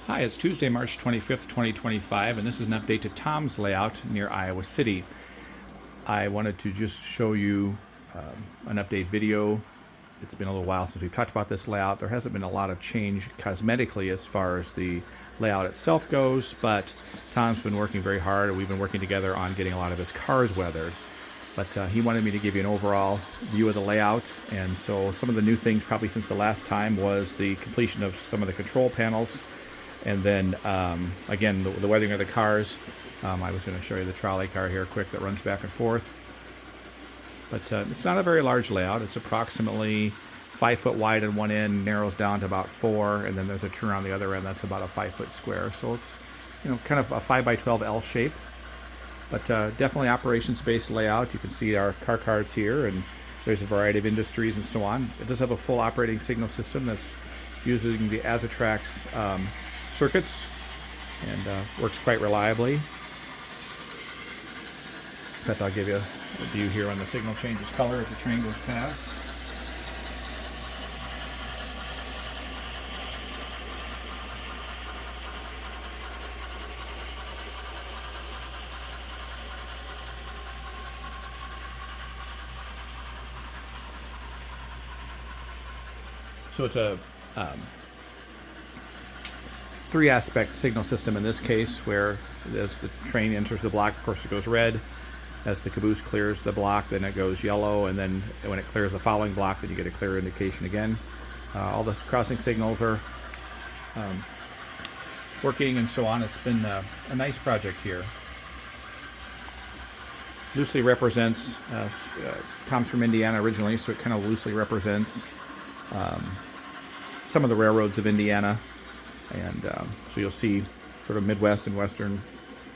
Hi, it's Tuesday, March 25th, 2025, and this is an update to Tom's Layout near Iowa City. I wanted to just show you an update video. It's been a little while since we've talked about this layout. There hasn't been a lot of change cosmetically as far as the layout itself goes, but Tom's been working very hard. We've been working together on getting a lot of his cars weathered. But he wanted me to give you an overall view of the layout, and so some of the new things probably since the last time was the completion of some of the control panels. And then, again, the weathering of the cars. I was going to show you the trolley car here quick that runs back and forth. But it's not a very large layout. It's approximately 5 foot wide on one end, narrows down to about 4, and then there's a turn on the other end that's about a 5 foot square. So it's, kind of a 5 by 12 L shape. But definitely operations-based layout. You can see our car cards here, and there's a variety of industries and so on. It does have a full operating signal system that's using the Azatrax circuits and works quite reliably. In fact, I'll give you a view here when the signal changes color as the train goes past. So it's a three-aspect signal system in this case, where as the train enters the block, of course, it goes red. As the caboose clears the block, then it goes yellow, and then when it clears the following block, then you get a clear indication again. All the crossing signals are working and so on. It's been a nice project here. Loosely represents, Tom's from Indiana originally, so it kind of loosely represents some of the railroads of Indiana. And so you'll see sort of Midwest and Western,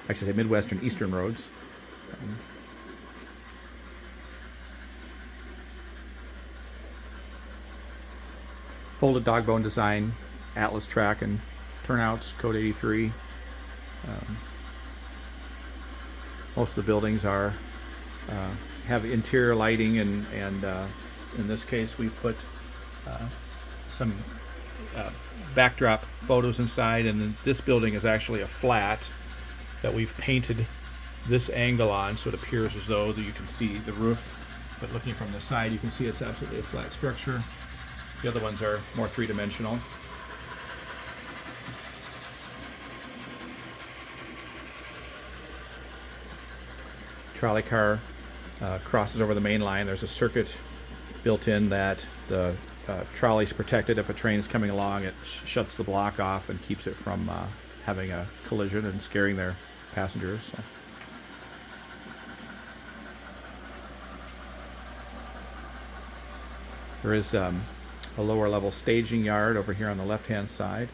actually say Midwestern Eastern roads. Folded dog bone design, Atlas track and turnouts, code 83. Most of the buildings are have interior lighting, and in this case we've put some backdrop photos inside, and then this building is actually a flat that we've painted this angle on, so it appears as though that you can see the roof, but looking from the side you can see it's absolutely a flat structure. The other ones are more three-dimensional. Trolley car crosses over the main line. There's a circuit built in that the trolley's protected. If a train is coming along, it shuts the block off and keeps it from having a collision and scaring their passengers. So. There is a lower level staging yard over here on the left hand side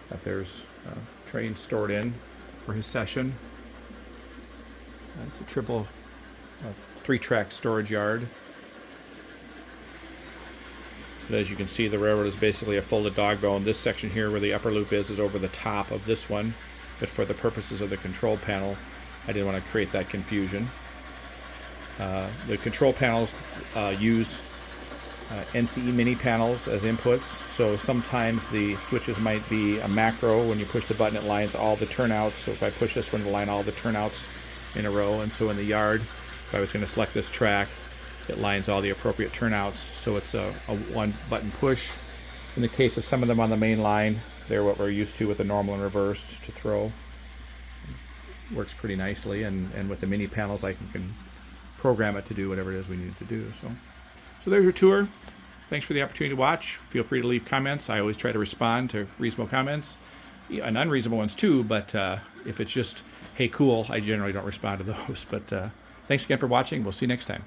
that there's a train stored in for his session. It's a triple 3-track storage yard. But as you can see, the railroad is basically a folded dog bone. This section here where the upper loop is over the top of this one, but for the purposes of the control panel, I didn't want to create that confusion. The control panels use NCE mini panels as inputs, so sometimes the switches might be a macro. When you push the button, it lines all the turnouts. So if I push this one, it'll line all the turnouts in a row. And so in the yard, if I was going to select this track, it lines all the appropriate turnouts, so it's a one button push. In the case of some of them on the main line, they're what we're used to with the normal and reversed to throw. Works pretty nicely, and with the mini panels I can program it to do whatever it is we need it to do. So there's your tour. Thanks for the opportunity to watch. Feel free to leave comments. I always try to respond to reasonable comments, and unreasonable ones too, but if it's just, hey cool, I generally don't respond to those. But thanks again for watching. We'll see you next time.